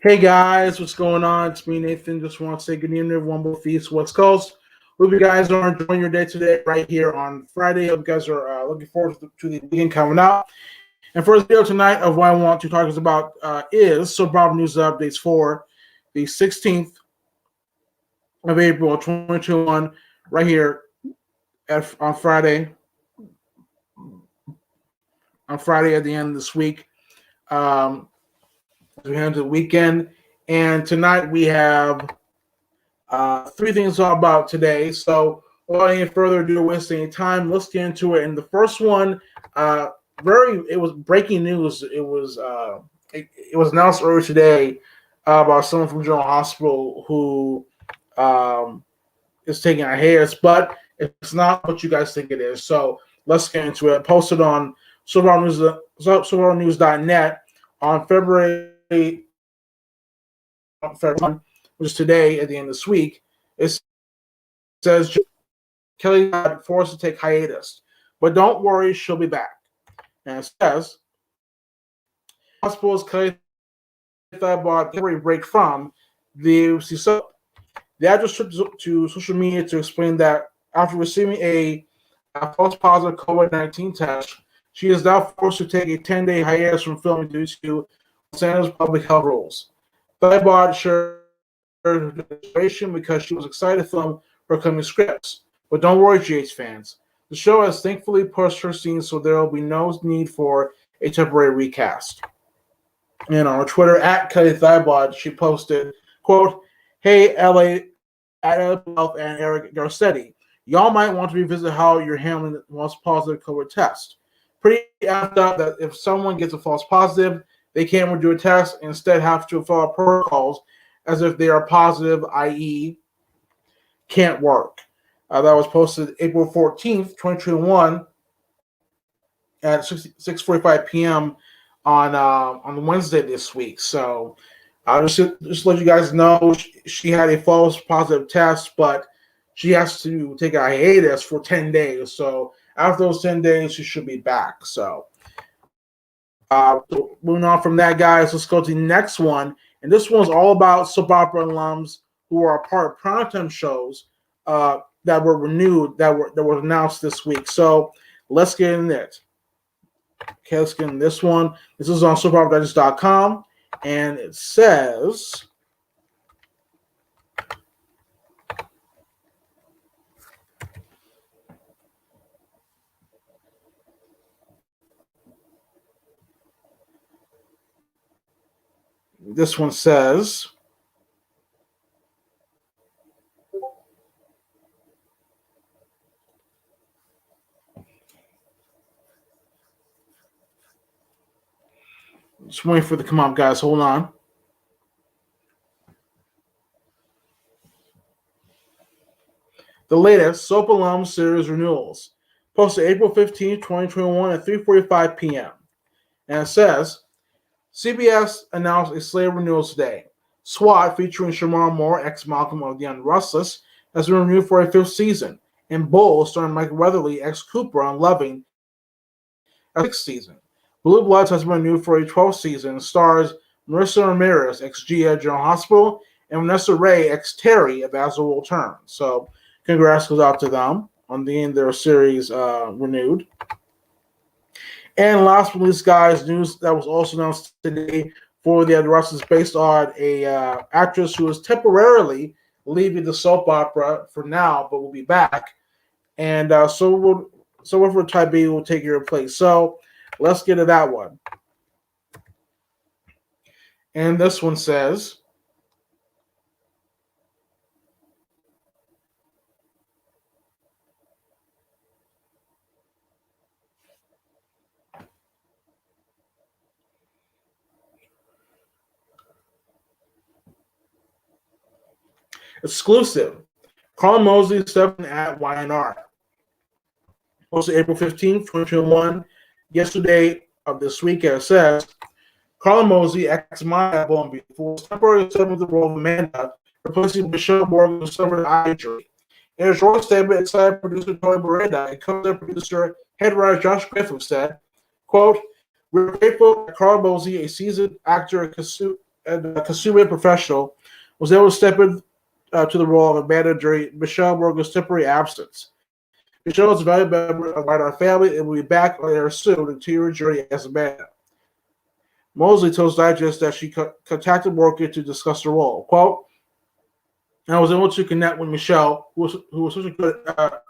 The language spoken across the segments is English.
Hey guys, what's going on? It's me, Nathan. Just want to say good evening, everyone, both East, West Coast. Hope you guys are enjoying your day today, right here on Friday. Hope you guys are looking forward to the weekend coming out. And for this video tonight, of what I want to talk about is soap opera news updates for the 16th of April, 2021, right here on Friday. On Friday at the end of this week, as we head into the weekend. And tonight we have three things to talk about today. So without any further ado, wasting any time, let's get into it. And the first one, it was breaking news. It was announced earlier today about someone from General Hospital who is taking a hiatus, but it's not what you guys think it is. So let's get into it. Posted on SoapOperaNews.net on February, which is today at the end of this week. It says Kelly got forced to take hiatus, but don't worry, she'll be back. And it says, hospital's Kelly bought temporary break from the UFC soap. The actress took to social media to explain that after receiving a false positive COVID-19 test, she is now forced to take a 10-day hiatus from filming due to Los Angeles public health rules. Thibot shared her frustration because she was excited to film her coming scripts. But don't worry, GH fans. The show has thankfully pushed her scenes, so there will be no need for a temporary recast. And on her Twitter, at Kelly Thibot, she posted, quote, "Hey, LA, at Health and Eric Garcetti. Y'all might want to revisit how you're handling the most positive COVID test. Pretty effed up that if someone gets a false positive, they can't redo a test and instead have to follow protocols as if they are positive, i.e., can't work." That was posted April 14th, 2021 at 6:45 p.m. on Wednesday this week. So I'll just let you guys know she had a false positive test, but she has to take a hiatus for 10 days. So after those 10 days, she should be back. So moving on from that, guys, let's go to the next one. And this one's all about soap opera alums who are a part of primetime shows that were renewed, that were announced this week. So let's get in it. Okay, let's get in this one. This is on SoapOperaDigest.com, and it says, this one says, just waiting for it to come up, guys. Hold on. The latest Soap Alum series renewals. Posted April 15, 2021 at 3:45 p.m. And it says, CBS announced a slate of renewals today. SWAT, featuring Shamar Moore, ex-Malcolm of The Unrustless, has been renewed for a 5th season. And Bull, starring Mike Weatherly, ex-Cooper on Loving, a 6th season. Blue Bloods has been renewed for a 12th season and stars Marissa Ramirez, ex-Gia General Hospital, and Vanessa Ray, ex-Terry of As the World Turns. So congrats goes out to them on getting their series renewed. And last but not least, guys, news that was also announced today for The Unrustless, based on a actress who is temporarily leaving the soap opera for now, but will be back. And so Wilfred Tybee will take your place. So let's get to that one. And this one says, exclusive. Carl Mosley stepping at YNR. Posted April 15th, 2021, yesterday of this week, as it says, Carla Mosley, ex-Maya Bone Beautiful, was temporarily stepping with the role of Amanda, replacing Michelle Morgan, who suffered an eye injury. In a short statement, excited producer Tony Beretta and co-star producer head writer Josh Griffith said, quote, "We're grateful that Carla Mosley, a seasoned actor a consummate professional, was able to step in to the role of Amanda during Michelle Morgan's temporary absence. Michelle is a valuable member of our family and will be back on air soon to continue her journey as Amanda. Mosley tells Digest that she contacted Morgan to discuss the role. Quote, I was able to connect with Michelle, who was such a good,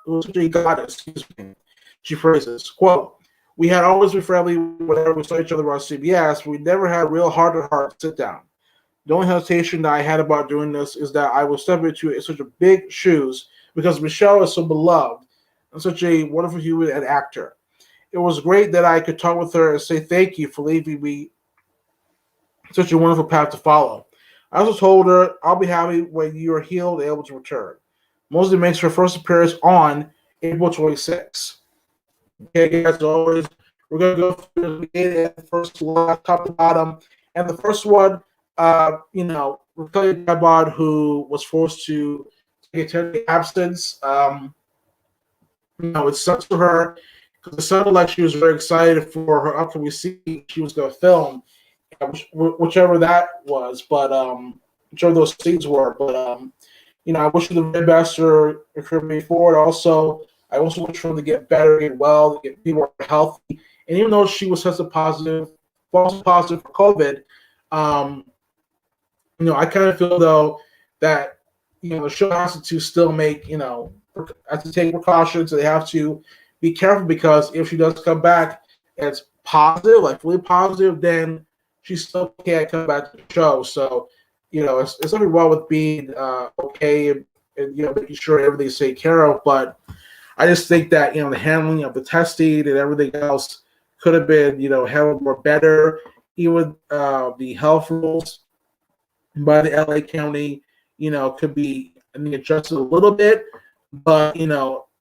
who was such a goddess. Excuse me. She phrases, quote, we had always been friendly whenever we saw each other on CBS, but we never had a real heart-to-heart sit-down. The only hesitation that I had about doing this is that I was stepping into such a big shoes because Michelle is so beloved and such a wonderful human and actor. It was great that I could talk with her and say thank you for leaving me such a wonderful path to follow. I also told her I'll be happy when you are healed and able to return. Mosley makes her first appearance on April 26th. Okay, as always, we're going to go through the first top to bottom. And the first one, Kelly Gabard, who was forced to take a temporary absence. It sucks for her because it sounded like she was very excited for her upcoming scene she was going to film, whichever that was, but whichever those scenes were. But I wish her the very best for moving forward. Also, I also wish for her to get better, get well, to get more healthy. And even though she was tested positive, false positive for COVID, I kind of feel though that the show has to still make have to take precautions. They have to be careful because if she does come back and it's positive, like really positive, then she still can't come back to the show. So, it's nothing wrong with being okay and making sure everything's taken care of. But I just think that the handling of the testing and everything else could have been handled more better. Even the health rules by the LA County, could be adjusted a little bit. But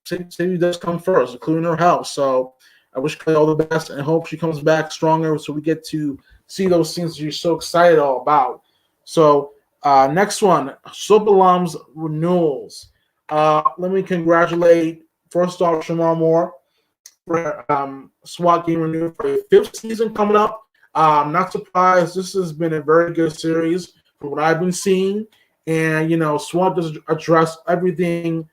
safety does come first, including her health. So I wish Clay all the best and hope she comes back stronger so we get to see those things you're so excited all about. So next one, Soap Alums renewals. Let me congratulate first off Shamar Moore for SWAT game renewed for a 5th season coming up. I'm not surprised. This has been a very good series from what I've been seeing. And, SWAT does address everything,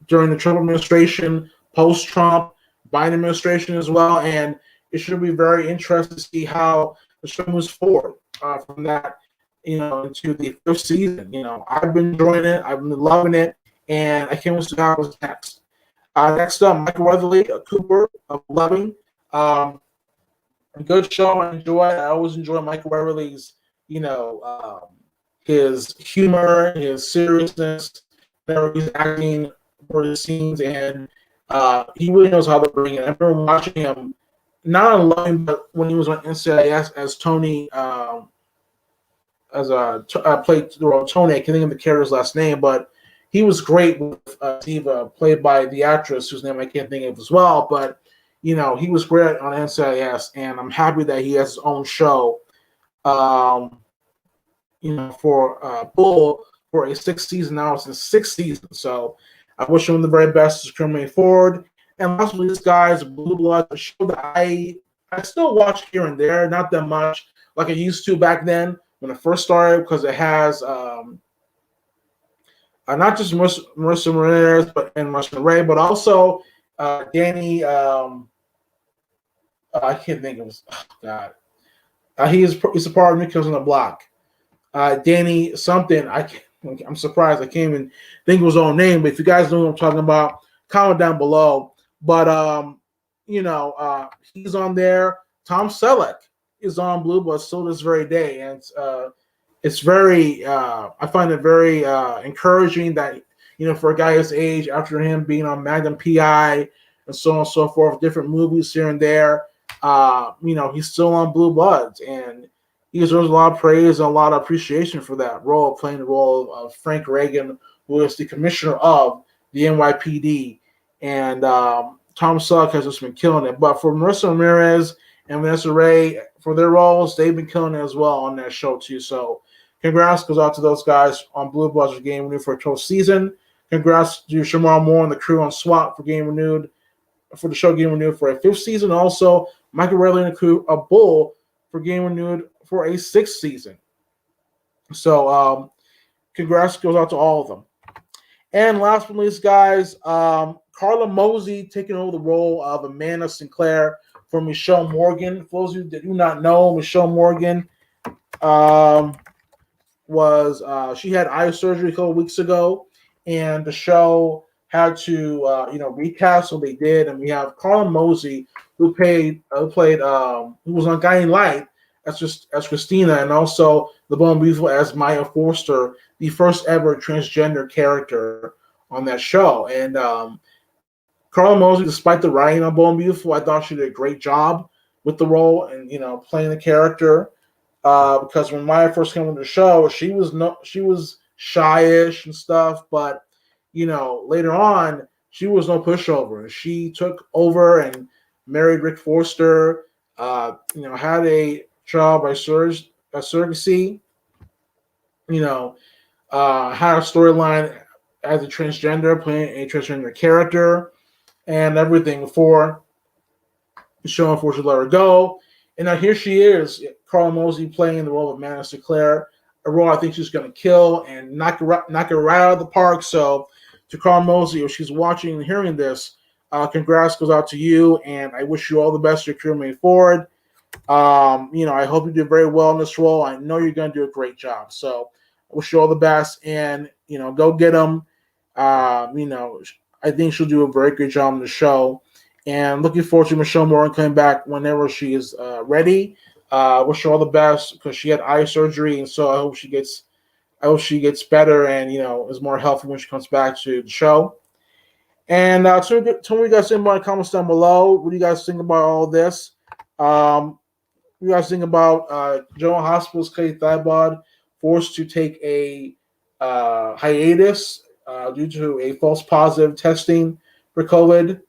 during the Trump administration, post-Trump, Biden administration as well. And it should be very interesting to see how the show moves forward from that, into the 5th season. I've been enjoying it. I've been loving it. And I can't wait to see how it was next. Next up, Michael Weatherly, Cooper of Loving. A good show. I always enjoy Michael Weatherly's, his humor, his seriousness, his acting for the scenes, and he really knows how to bring it. I remember watching him, not on Loving, but when he was on NCIS as Tony, played the role of Tony. I can't think of the character's last name, but he was great with Diva, played by the actress whose name I can't think of as well. But he was great on NCIS, and I'm happy that he has his own show. For Bull for a 6th season. Now it's his 6th season. So I wish him the very best as coming forward. And lastly, this guy's Blue Bloods, a show that I still watch here and there, not that much like I used to back then when it first started, because it has not just Marissa Ramirez and Marissa Ray, but also Danny. I can't think of his. Oh God, he's a part of New Kids on the Block. Danny something. I'm surprised I can't even think of his own name. But if you guys know what I'm talking about, comment down below. But he's on there. Tom Selleck is on Blue Bloods still this very day, and it's very. I find it very encouraging that for a guy his age, after him being on Magnum PI and so on and so forth, different movies here and there, he's still on Blue Bloods, and he deserves a lot of praise and a lot of appreciation for that role, playing the role of Frank Reagan, who is the commissioner of the NYPD. And Tom Selleck has just been killing it. But for Marissa Ramirez and Vanessa Ray, for their roles, they've been killing it as well on that show too. So congrats goes out to those guys on Blue Bloods for getting renewed for a 12th season. Congrats to Shamar Moore and the crew on SWAT for getting renewed, for the show getting renewed for a 5th season. Also, Michael Weatherly and the crew of Bull for getting renewed for a sixth season. So congrats goes out to all of them. And last but not least, guys, Carla Mosey taking over the role of Amanda Sinclair for Michelle Morgan. For those of you that do not know, Michelle Morgan she had eye surgery a couple weeks ago, and the show had to recast, so they did. And we have Carla Mosey who was on Guiding Light as Christina, and also the Bold and Beautiful as Maya Forster, the first ever transgender character on that show. And Carla Mosey, despite the writing on Bold and Beautiful, I thought she did a great job with the role and playing the character. Because when Maya first came on the show, she was shyish and stuff, but later on she was no pushover. She took over and married Rick Forster. Had a child by surrogacy. Had a storyline as a transgender, playing a transgender character, and everything before the show unfortunately let her go. And now here she is, Carla Mosey playing the role of Amanda Sinclair, a role I think she's going to kill and knock her right out of the park. So to Carla Mosey, if she's watching and hearing this, congrats goes out to you, and I wish you all the best in your career moving forward. I hope you do very well in this role. I know you're going to do a great job. So I wish you all the best, and go get them. I think she'll do a very good job on the show. And looking forward to Michelle Morgan coming back whenever she is ready. Wish her all the best because she had eye surgery, and so I hope she gets better and is more healthy when she comes back to the show. And tell me what you guys think about in the comments down below. What do you guys think about all this? What do you guys think about General Hospital's Cady Thabod forced to take a hiatus due to a false positive testing for COVID?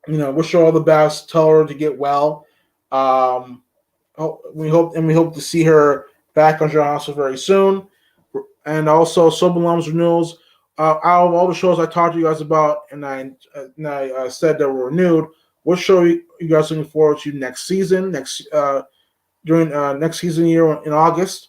Wish her all the best. Tell her to get well. We hope to see her back on General Hospital very soon. And also, Soap Alums renewals. Out of all the shows I talked to you guys about, and I said that were renewed, what show you guys looking forward to next season? During next season year in August.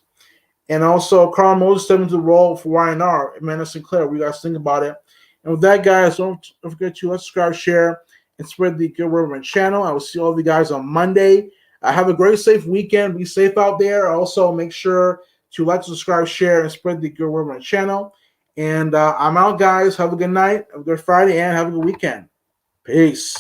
And also, Carla Mosey stepping into the role for YNR, Amanda Sinclair. What do you guys think about it? And with that, guys, don't forget to subscribe, share, and spread the good word on my channel. I will see all of you guys on Monday. Have a great, safe weekend. Be safe out there. Also, make sure to like, subscribe, share, and spread the good word on my channel. And I'm out, guys. Have a good night, have a good Friday, and have a good weekend. Peace.